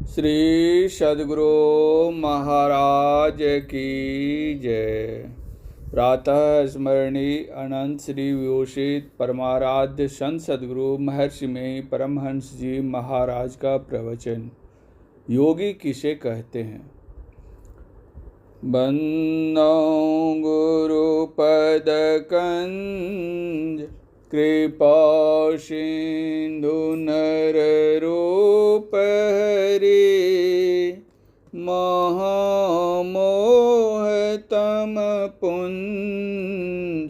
श्री सद्गुरु महाराज की जय। प्रातः स्मरणीय अनंत श्री विभूषित परमाराध्य संत सद्गुरु महर्षि में परमहंस जी महाराज का प्रवचन। योगी किसे कहते हैं? बंदो गुरु पद कंज कृपा सिंधु नर रूप हरि महामोह तम पुंज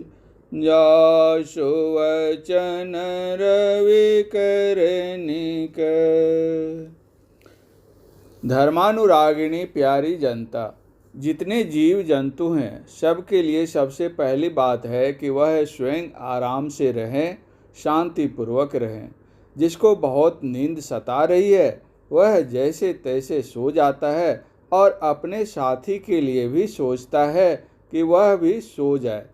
जासु वचन रवि करनिक। धर्मानुरागिणी प्यारी जनता, जितने जीव जंतु हैं सबके लिए सबसे पहली बात है कि वह स्वयं आराम से रहें, शांतिपूर्वक रहें। जिसको बहुत नींद सता रही है वह जैसे तैसे सो जाता है और अपने साथी के लिए भी सोचता है कि वह भी सो जाए।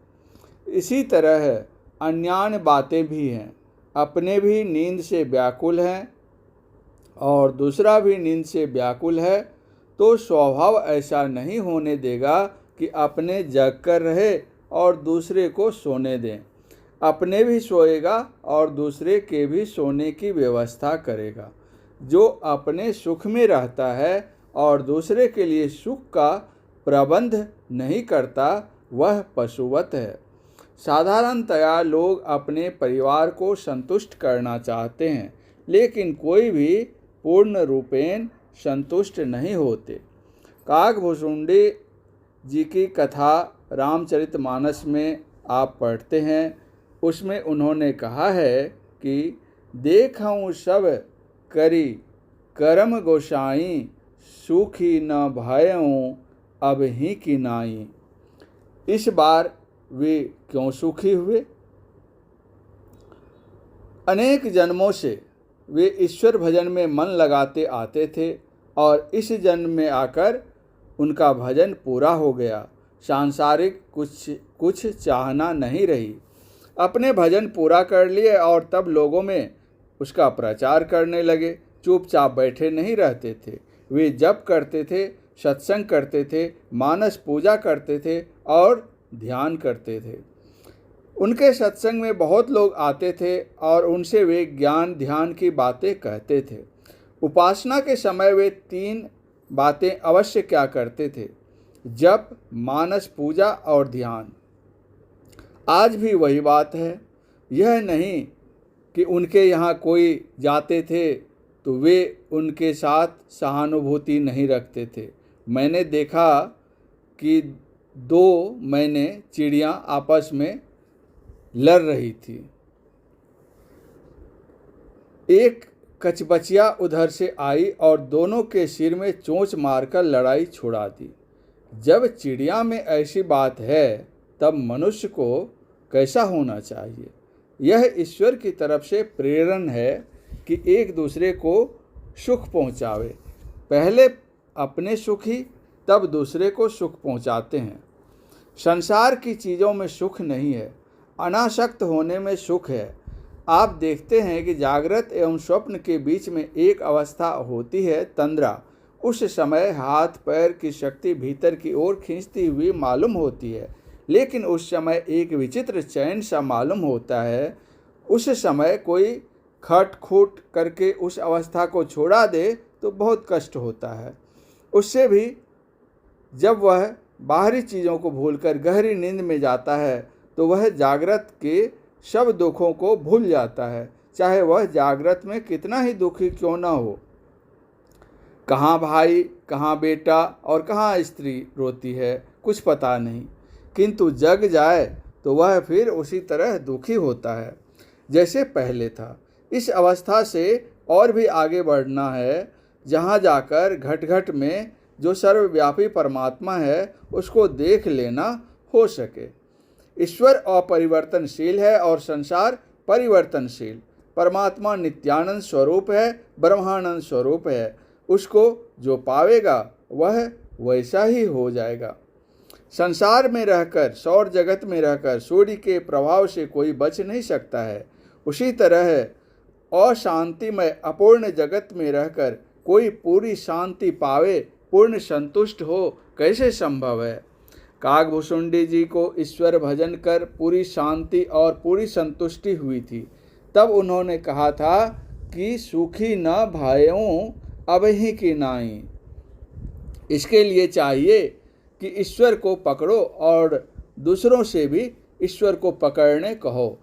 इसी तरह अन्यान्य बातें भी हैं। अपने भी नींद से व्याकुल हैं और दूसरा भी नींद से व्याकुल है तो स्वभाव ऐसा नहीं होने देगा कि अपने जग कर रहे और दूसरे को सोने दें। अपने भी सोएगा और दूसरे के भी सोने की व्यवस्था करेगा। जो अपने सुख में रहता है और दूसरे के लिए सुख का प्रबंध नहीं करता वह पशुवत है। साधारणतया लोग अपने परिवार को संतुष्ट करना चाहते हैं, लेकिन कोई भी पूर्ण रूपेण संतुष्ट नहीं होते। काकभुसुंडी जी की कथा रामचरितमानस में आप पढ़ते हैं। उसमें उन्होंने कहा है कि देखऊँ सब करी करम गोसाई, सुखी न भयऊँ अब ही की नाई। इस बार वे क्यों सुखी हुए? अनेक जन्मों से वे ईश्वर भजन में मन लगाते आते थे और इस जन्म में आकर उनका भजन पूरा हो गया। सांसारिक कुछ चाहना नहीं रही। अपने भजन पूरा कर लिए और तब लोगों में उसका प्रचार करने लगे। चुपचाप बैठे नहीं रहते थे। वे जप करते थे, सत्संग करते थे, मानस पूजा करते थे और ध्यान करते थे। उनके सत्संग में बहुत लोग आते थे और उनसे वे ज्ञान ध्यान की बातें कहते थे। उपासना के समय वे 3 बातें अवश्य क्या करते थे: जप, मानस पूजा और ध्यान। आज भी वही बात है। यह नहीं कि उनके यहाँ कोई जाते थे तो वे उनके साथ सहानुभूति नहीं रखते थे। मैंने देखा कि 2 मैने चिड़ियाँ आपस में लड़ रही थी। एक कचबचिया उधर से आई और दोनों के सिर में चोंच मारकर लड़ाई छुड़ा दी। जब चिड़िया में ऐसी बात है तब मनुष्य को कैसा होना चाहिए? यह ईश्वर की तरफ से प्रेरण है कि एक दूसरे को सुख पहुँचावे। पहले अपने सुखी तब दूसरे को सुख पहुँचाते हैं। संसार की चीज़ों में सुख नहीं है, अनासक्त होने में सुख है। आप देखते हैं कि जागृत एवं स्वप्न के बीच में एक अवस्था होती है, तंद्रा। उस समय हाथ पैर की शक्ति भीतर की ओर खींचती हुई मालूम होती है, लेकिन उस समय एक विचित्र चैन सा मालूम होता है। उस समय कोई खट-खुट करके उस अवस्था को छोड़ा दे तो बहुत कष्ट होता है। उससे भी जब वह बाहरी चीज़ों को भूलकर गहरी नींद में जाता है तो वह जागृत के सब दुखों को भूल जाता है, चाहे वह जागृत में कितना ही दुखी क्यों न हो। कहाँ भाई, कहाँ बेटा और कहाँ स्त्री रोती है कुछ पता नहीं, किंतु जग जाए तो वह फिर उसी तरह दुखी होता है जैसे पहले था। इस अवस्था से और भी आगे बढ़ना है, जहाँ जाकर घट घट में जो सर्वव्यापी परमात्मा है उसको देख लेना हो सके। ईश्वर अपरिवर्तनशील है और संसार परिवर्तनशील। परमात्मा नित्यानंद स्वरूप है, ब्रह्मानंद स्वरूप है। उसको जो पावेगा वह वैसा ही हो जाएगा। संसार में रहकर, सौर जगत में रहकर सूर्य के प्रभाव से कोई बच नहीं सकता है। उसी तरह अशांतिमय अपूर्ण जगत में रहकर कोई पूरी शांति पावे, पूर्ण संतुष्ट हो, कैसे संभव है। काकभूषुंडी जी को ईश्वर भजन कर पूरी शांति और पूरी संतुष्टि हुई थी। तब उन्होंने कहा था कि सुखी न भायों अबहि की नाई। इसके लिए चाहिए कि ईश्वर को पकड़ो और दूसरों से भी ईश्वर को पकड़ने कहो।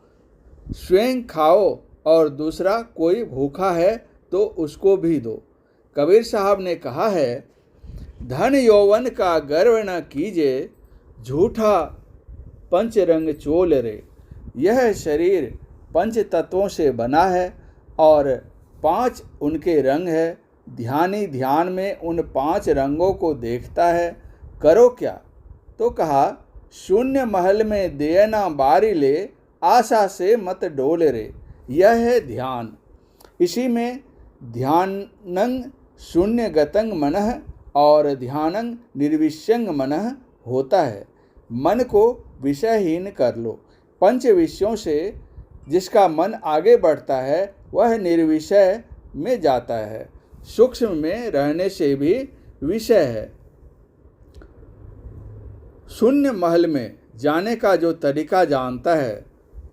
स्वयं खाओ और दूसरा कोई भूखा है तो उसको भी दो। कबीर साहब ने कहा है, धन यौवन का गर्व न कीजिए, झूठा पंचरंग चोल रे। यह शरीर पंच तत्वों से बना है और 5 उनके रंग है। ध्यानी ध्यान में उन 5 रंगों को देखता है। करो क्या? तो कहा, शून्य महल में देना बारी ले, आशा से मत डोल रे। यह है ध्यान। इसी में ध्यानंग शून्य गतंग मनः और ध्यानंग निर्विषयंग मनः होता है। मन को विषयहीन कर लो। 5 विषयों से जिसका मन आगे बढ़ता है वह निर्विषय में जाता है। सूक्ष्म में रहने से भी विषय है। शून्य महल में जाने का जो तरीका जानता है,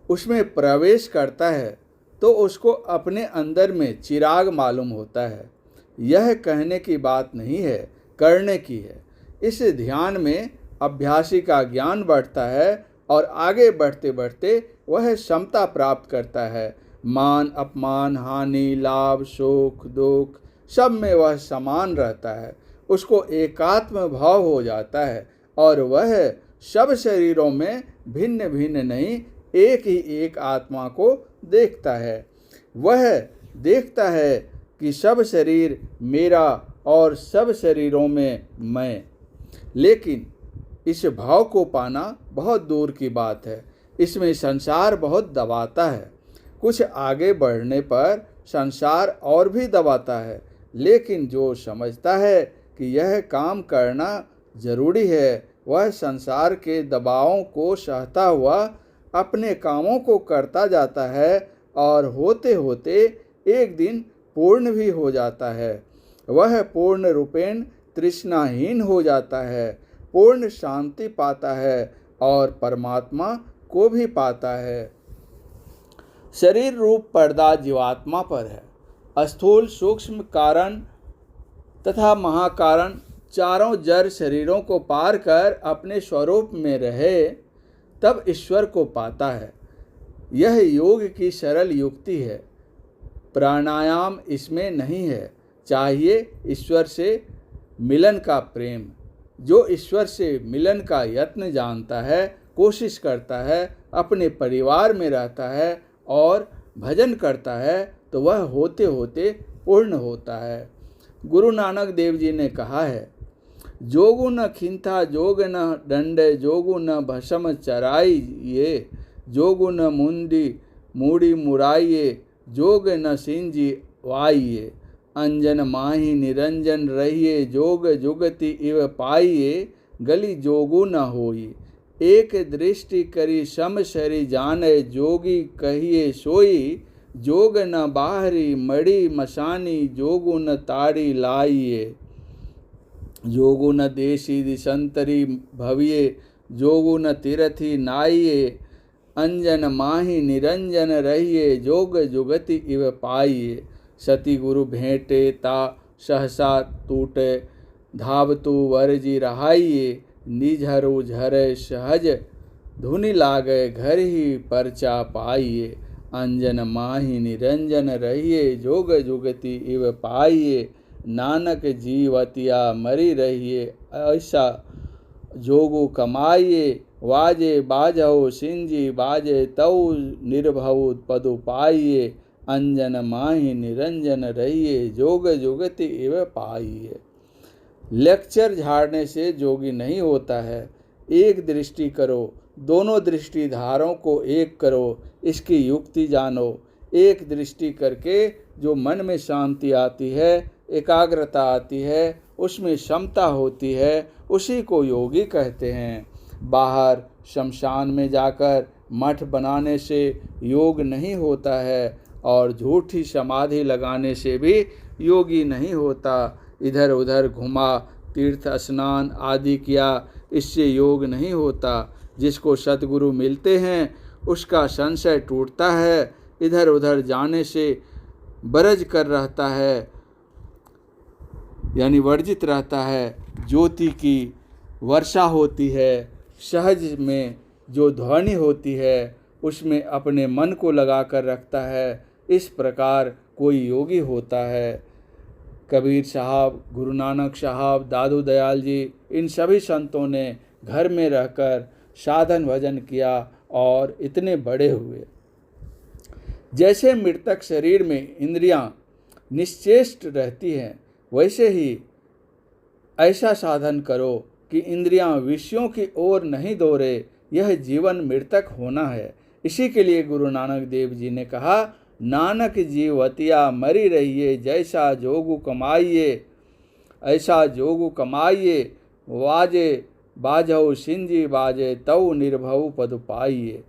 उसमें प्रवेश करता है तो उसको अपने अंदर में चिराग मालूम होता है। यह कहने की बात नहीं है, करने की है। इस ध्यान में अभ्यासी का ज्ञान बढ़ता है और आगे बढ़ते बढ़ते वह क्षमता प्राप्त करता है। मान अपमान, हानि, लाभ, सुख, दुख सब में वह समान रहता है। उसको एकात्म भाव हो जाता है और वह सब शरीरों में भिन्न भिन्न नहीं, एक ही एक आत्मा को देखता है। वह देखता है कि सब शरीर मेरा और सब शरीरों में मैं। लेकिन इस भाव को पाना बहुत दूर की बात है। इसमें संसार बहुत दबाता है। कुछ आगे बढ़ने पर संसार और भी दबाता है। लेकिन जो समझता है कि यह काम करना जरूरी है, वह संसार के दबावों को सहता हुआ अपने कामों को करता जाता है और होते होते एक दिन पूर्ण भी हो जाता है। वह पूर्ण रूपेण तृष्णाहीन हो जाता है, पूर्ण शांति पाता है और परमात्मा को भी पाता है। शरीर रूप पर्दा जीवात्मा पर है। स्थूल, सूक्ष्म, कारण तथा महाकारण चारों जड़ शरीरों को पार कर अपने स्वरूप में रहे तब ईश्वर को पाता है। यह योग की सरल युक्ति है। प्राणायाम इसमें नहीं है। चाहिए ईश्वर से मिलन का प्रेम। जो ईश्वर से मिलन का यत्न जानता है, कोशिश करता है, अपने परिवार में रहता है और भजन करता है, तो वह होते होते पूर्ण होता है। गुरु नानक देव जी ने कहा है, जोगु न खिंथा जोग न दंडे, जोगु न भस्म चराइये, जोगु न मुंडी मूड़ी मुराइये, जोग न सिंजी वाइये। अंजन माही निरंजन रहिए, जोग जुगति इव पाइये, गली जोगु न होई। एक दृष्टि करी सम शरी जाने, जोगी कहिए सोई, जोग न बाहरी मड़ी मसानी, जोगु न ताड़ी लाइये। जोगु न देशी दिशंतरी भविये, जोगु न तीरथी नाइये। अंजन माही निरंजन रहिए, जोग जुगति इव पाइये। सती गुरु भेंटे ता सहसा टूटे, धावतु वरजी रहाइये। निझरु झरे सहज धुनि लागे, घर ही परचा पाइये। अंजन माही निरंजन रहिए, जोग जुगति इव पाइये। नानक जीवतिया मरी रहिए, ऐसा जोगु कमाइये। वाजे बाजहु सिंजी बाजे, तऊ निर्भव पदु पाइये। अंजन माही निरंजन रहिए, जोग जुगति इव पाइये। लेक्चर झाड़ने से जोगी नहीं होता है। एक दृष्टि करो, दोनों दृष्टिधारों को एक करो, इसकी युक्ति जानो। एक दृष्टि करके जो मन में शांति आती है, एकाग्रता आती है, उसमें क्षमता होती है, उसी को योगी कहते हैं। बाहर शमशान में जाकर मठ बनाने से योग नहीं होता है और झूठी समाधि लगाने से भी योगी नहीं होता। इधर उधर घुमा, तीर्थ स्नान आदि किया, इससे योग नहीं होता। जिसको सद्गुरु मिलते हैं उसका संशय टूटता है। इधर उधर जाने से बरज कर रहता है, यानी वर्जित रहता है। ज्योति की वर्षा होती है, सहज में जो ध्वनि होती है उसमें अपने मन को लगा कर रखता है। इस प्रकार कोई योगी होता है। कबीर साहब, गुरु नानक साहब, दादू दयाल जी, इन सभी संतों ने घर में रहकर साधन भजन किया और इतने बड़े हुए। जैसे मृतक शरीर में इंद्रियां निश्चेष्ट रहती हैं, वैसे ही ऐसा साधन करो कि इंद्रियां विषयों की ओर नहीं दौड़े। यह जीवन मृतक होना है। इसी के लिए गुरु नानक देव जी ने कहा, नानक जीवतिया मरी रहिए, जैसा जोगु कमाइए ऐसा जोगु कमाइए। वाजे बाजहु सिंजी बाजे, तऊ निर्भव पद पाइए।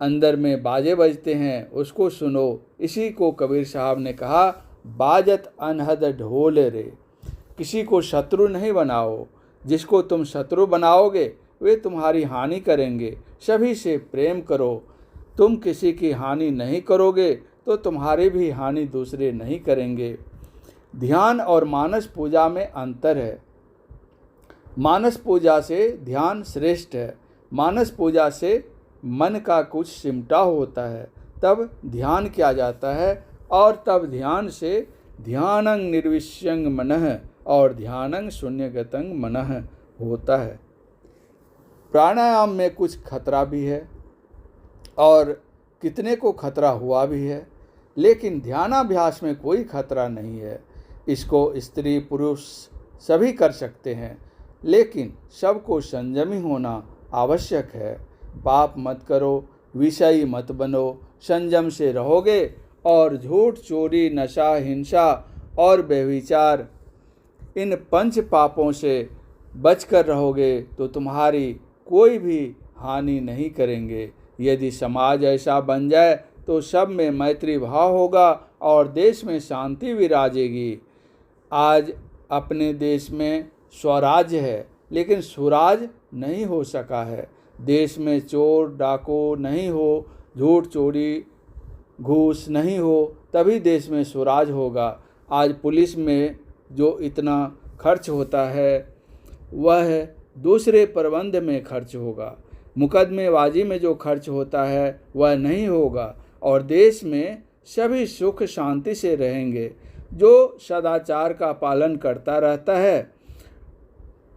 अंदर में बाजे बजते हैं, उसको सुनो। इसी को कबीर साहब ने कहा, बाजत अनहद ढोल रे। किसी को शत्रु नहीं बनाओ। जिसको तुम शत्रु बनाओगे वे तुम्हारी हानि करेंगे। सभी से प्रेम करो। तुम किसी की हानि नहीं करोगे तो तुम्हारी भी हानि दूसरे नहीं करेंगे। ध्यान और मानस पूजा में अंतर है। मानस पूजा से ध्यान श्रेष्ठ है। मानस पूजा से मन का कुछ सिमटा होता है, तब ध्यान किया जाता है, और तब ध्यान से ध्यानं निर्विष्यंग मनः और ध्यानं शून्यगतं मनः होता है। प्राणायाम में कुछ खतरा भी है और कितने को खतरा हुआ भी है, लेकिन ध्यानाभ्यास में कोई खतरा नहीं है। इसको स्त्री पुरुष सभी कर सकते हैं, लेकिन सबको संयमी होना आवश्यक है। पाप मत करो, विषयी मत बनो, संयम से रहोगे और झूठ, चोरी, नशा, हिंसा और व्यभिचार, इन 5 पापों से बचकर रहोगे तो तुम्हारी कोई भी हानि नहीं करेंगे। यदि समाज ऐसा बन जाए तो सब में मैत्री भाव होगा और देश में शांति विराजेगी। आज अपने देश में स्वराज्य है, लेकिन सुराज नहीं हो सका है। देश में चोर डाको नहीं हो, झूठ चोरी घूस नहीं हो, तभी देश में स्वराज होगा। आज पुलिस में जो इतना खर्च होता है वह दूसरे प्रबंध में खर्च होगा। मुकदमेबाजी में जो खर्च होता है वह नहीं होगा, और देश में सभी सुख शांति से रहेंगे। जो सदाचार का पालन करता रहता है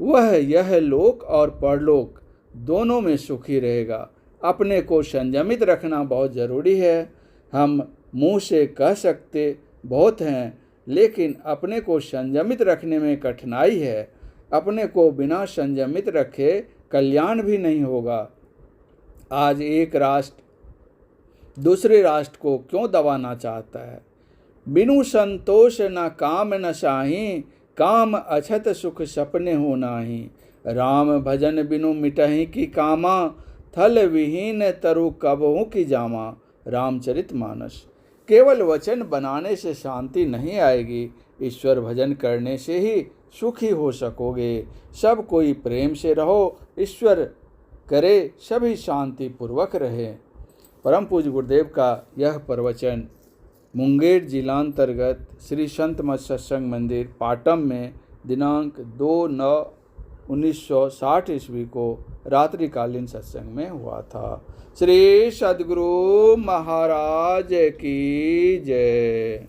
वह यह लोक और परलोक दोनों में सुखी रहेगा। अपने को संयमित रखना बहुत ज़रूरी है। हम मुंह से कह सकते बहुत हैं, लेकिन अपने को संयमित रखने में कठिनाई है। अपने को बिना संयमित रखे कल्याण भी नहीं होगा। आज एक राष्ट्र दूसरे राष्ट्र को क्यों दबाना चाहता है? बिनु संतोष न काम न साही, काम अछत सुख सपने हो नाही। राम भजन बिनु मिटहि की कामा, थल विहीन तरु कबहु की जामा। रामचरितमानस। केवल वचन बनाने से शांति नहीं आएगी, ईश्वर भजन करने से ही सुखी हो सकोगे। सब कोई प्रेम से रहो, ईश्वर करे सभी शांति पूर्वक रहे। परम पूज्य गुरुदेव का यह प्रवचन मुंगेर जिलांतर्गत श्री संत मत सत्संग मंदिर पाटम में दिनांक 2/9/1960 ईस्वी को रात्रिकालीन सत्संग में हुआ था। श्री सद्गुरु महाराज की जय।